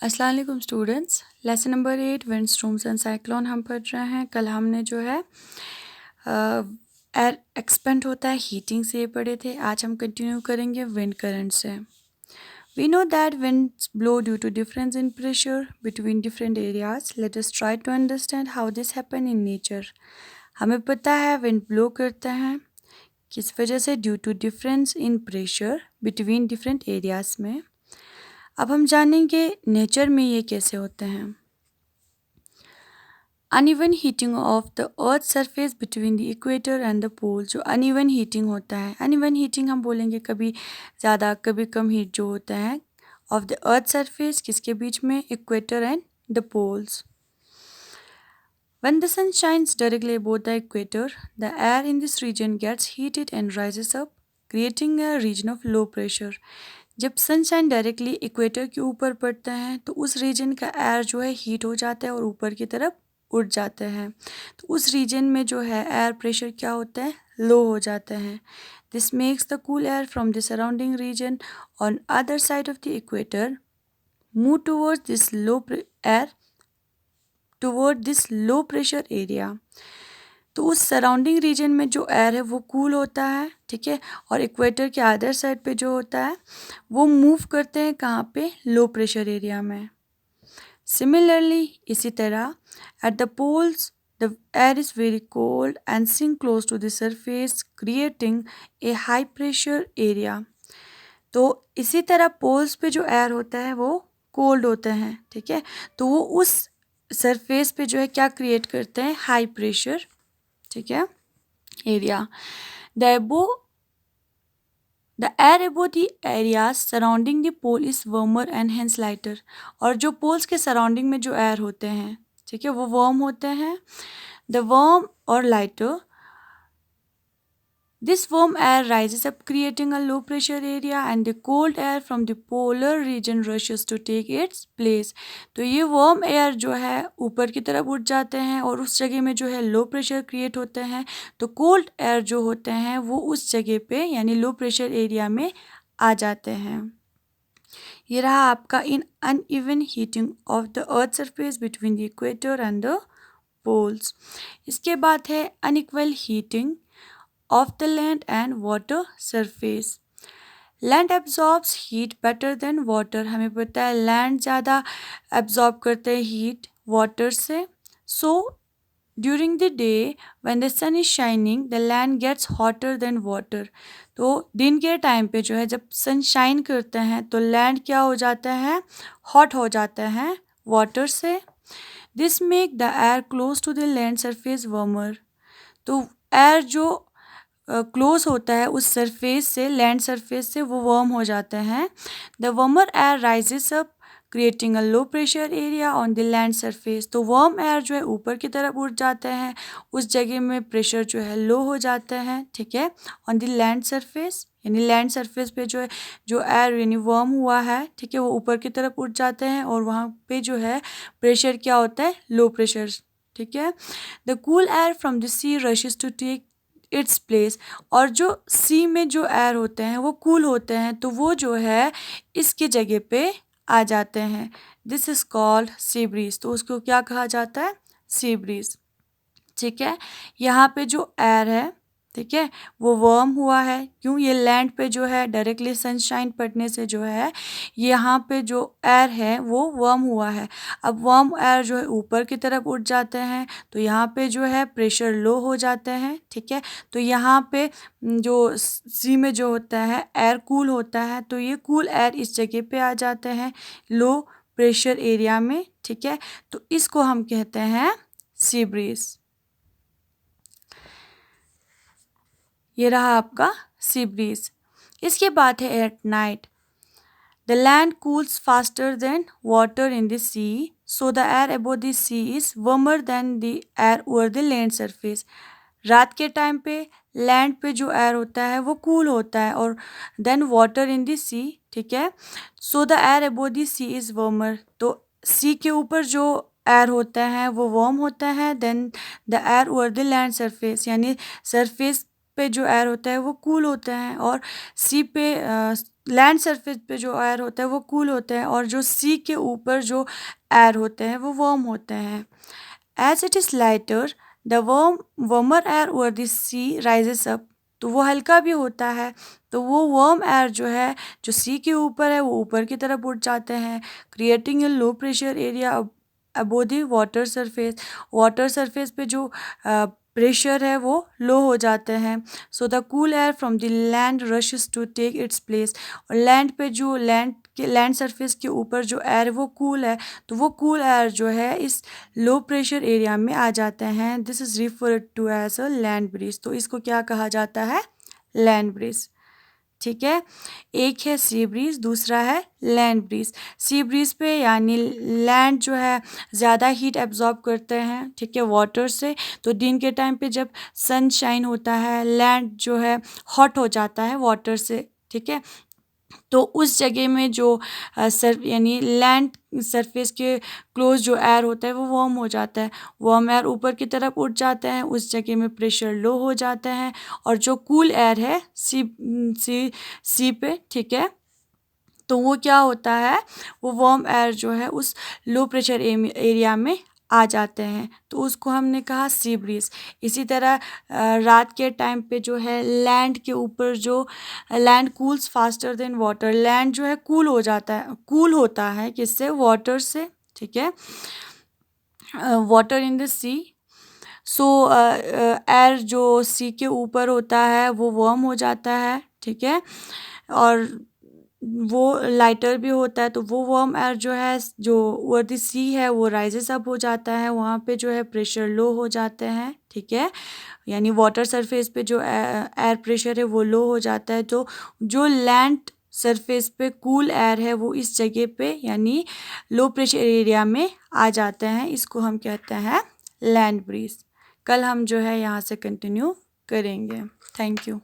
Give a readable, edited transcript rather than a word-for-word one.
अस्सलाम वालेकुम students. Lesson number 8 wind storms and cyclone हम पढ़ रहे हैं। कल हमने जो है एयर एक्सपेंड होता है हीटिंग से पढ़े थे। आज हम कंटिन्यू करेंगे विंड करंट से। We know that winds blow due to difference in pressure between different areas. Let us try to understand how this happen in nature. हमें पता है विंड ब्लो करते हैं किस वजह से, due to difference in pressure between different areas में। अब हम जानेंगे नेचर में ये कैसे होते हैं। Uneven heating of the earth surface between the equator and the pole. जो अनइवन हीटिंग होता है, अनइवन हीटिंग हम बोलेंगे कभी ज़्यादा कभी कम हीट जो होता है ऑफ द अर्थ सरफेस, किसके बीच में, equator and the poles. When the sun shines directly above the equator, the air in this region gets heated and rises up, creating a region of low pressure. जब sunshine directly equator के ऊपर पड़ता है तो उस reason का air जो है हीट हो जाता है और ऊपर की तरफ उड़ जाते हैं। तो उस रीजन में जो है एयर प्रेशर क्या होता है, लो हो जाता है। This makes the cool air from the surrounding reason on other side of the equator move toward this low pressure area. तो उस सराउंडिंग रीजन में जो एयर है वो कूल होता है, ठीक है, और इक्वेटर के अदर साइड पे जो होता है वो मूव करते हैं कहाँ पे, लो प्रेशर एरिया में। सिमिलरली इसी तरह at the poles the air is very cold and sink close to the surface creating a high pressure area. तो इसी तरह पोल्स पे जो एयर होता है वो कोल्ड होते हैं, ठीक है, तो वो उस सरफेस पे जो है क्या क्रिएट करते हैं, हाई प्रेशर, ठीक है, area. The air above the areas surrounding the pole is warmer and hence lighter. और जो पोल्स के सराउंडिंग में जो एयर होते हैं, ठीक है, वो वार्म होते हैं, द वार्म और lighter. This warm air rises up creating a low pressure area and the cold air from the polar region rushes to take its place. तो ये warm air जो है ऊपर की तरफ उठ जाते हैं और उस जगह में जो है लो प्रेशर क्रिएट होते हैं। तो कोल्ड एयर जो होते हैं वो उस जगह पे यानी लो प्रेशर एरिया में आ जाते हैं। ये रहा आपका in uneven heating of the earth surface between the equator and the poles. इसके बाद है unequal heating of the land and water surface. Land absorbs heat better than water. हमें पता है land ज़्यादा absorb करते हैं heat water से। So during the day when the sun is shining, the land gets hotter than water. तो दिन के टाइम पे जो है जब सन शाइन करते हैं तो लैंड क्या हो जाता है, हॉट हो जाता है वाटर से। This make the air close to the land surface warmer. तो एयर जो क्लोज होता है उस सरफेस से, लैंड सरफेस से, वो वार्म हो जाते हैं। The warmer air rises up creating a low pressure area on the land surface. तो वार्म एयर जो है ऊपर की तरफ उठ जाते हैं, उस जगह में प्रेशर जो है लो हो जाता है, ठीक है, ऑन द लैंड सरफेस। यानी लैंड सरफेस पे जो है जो एयर यानी वार्म हुआ है, ठीक है, वो ऊपर की तरफ उठ जाते हैं और वहाँ पे जो है प्रेशर क्या होता है, लो प्रेशर, ठीक है। The cool air from the sea rushes to take its place. और जो सी में जो एयर होते हैं वो कूल होते हैं तो वो जो है इसकी जगह पे आ जाते हैं। This is called sea breeze. तो उसको क्या कहा जाता है, सी ब्रीज, ठीक है। यहाँ पे जो एयर है, ठीक है, वो वार्म हुआ है। क्यों, ये लैंड पे जो है डायरेक्टली सनशाइन पड़ने से जो है यहाँ पे जो एयर है वो वार्म हुआ है। अब वार्म एयर जो है ऊपर की तरफ उठ जाते हैं तो यहाँ पे जो है प्रेशर लो हो जाते हैं, ठीक है। तो यहाँ पे जो सी में जो होता है एयर कूल होता है तो ये कूल एयर इस जगह पे आ जाते हैं लो प्रेशर एरिया में, ठीक है। तो इसको हम कहते हैं सी ब्रीज। ये रहा आपका सी ब्रीज। इसके बाद है at night. The land cools faster than water in the sea, so the air above the sea is warmer than the air over the land surface. रात के टाइम पे land पे जो एयर होता है वो कूल होता है और then water in the sea, ठीक है, so the air above the sea is warmer. तो सी के ऊपर जो एयर होता है वो वार्म होता है, then the air over the land surface यानी सरफेस पे जो एयर होता है वो कूल होता है और सी पे लैंड सरफेस पे जो एयर होता है वो कूल होते हैं और जो सी के ऊपर जो एयर होते हैं वो वार्म होते हैं। As it is lighter the warmer air over the sea rises up, तो वो हल्का भी होता है, तो वो वार्म एयर जो है जो सी के ऊपर है वो ऊपर की तरफ उठ जाते हैं, creating a low pressure area above the water surface पे जो प्रेशर है वो लो हो जाते हैं। So the cool air from the land rushes to take its place, और लैंड पे जो लैंड सरफेस के ऊपर जो एयर वो कूल है, तो वो कूल एयर जो है इस लो प्रेशर एरिया में आ जाते हैं। This is referred to as a land breeze, तो इसको क्या कहा जाता है? Land breeze. ठीक है, एक है सी ब्रीज, दूसरा है लैंड ब्रीज। सी ब्रीज पे यानी लैंड जो है ज़्यादा हीट एब्जॉर्ब करते हैं, ठीक है, वाटर से, तो दिन के टाइम पे जब सनशाइन होता है लैंड जो है हॉट हो जाता है वाटर से, ठीक है, तो उस जगह में जो यानी लैंड सरफेस के क्लोज जो एयर होता है वो वार्म हो जाता है, वार्म एयर ऊपर की तरफ उठ जाते हैं, उस जगह में प्रेशर लो हो जाते हैं, और जो कूल एयर है सी पे, ठीक है, तो वो क्या होता है, वो वार्म एयर जो है उस लो प्रेशर एरिया में आ जाते हैं, तो उसको हमने कहा सी ब्रीज। इसी तरह रात के टाइम पे जो है लैंड के ऊपर जो land cools faster than water, land जो है कूल हो जाता है, कूल होता है किससे? वाटर से, ठीक है, water in the sea. So air जो सी के ऊपर होता है वो वार्म हो जाता है, ठीक है, और वो लाइटर भी होता है, तो वो वार्म एयर जो है जो ओवर द सी है वो राइजेस अप हो जाता है, वहाँ पे जो है प्रेशर लो हो जाते हैं, ठीक है, यानी वाटर सरफेस पे जो एयर प्रेशर है वो लो हो जाता है, तो जो लैंड सरफेस पे कूल एयर है वो इस जगह पे यानी लो प्रेशर एरिया में आ जाते हैं, इसको हम कहते हैं लैंड ब्रीज। कल हम जो है यहाँ से कंटिन्यू करेंगे। Thank you.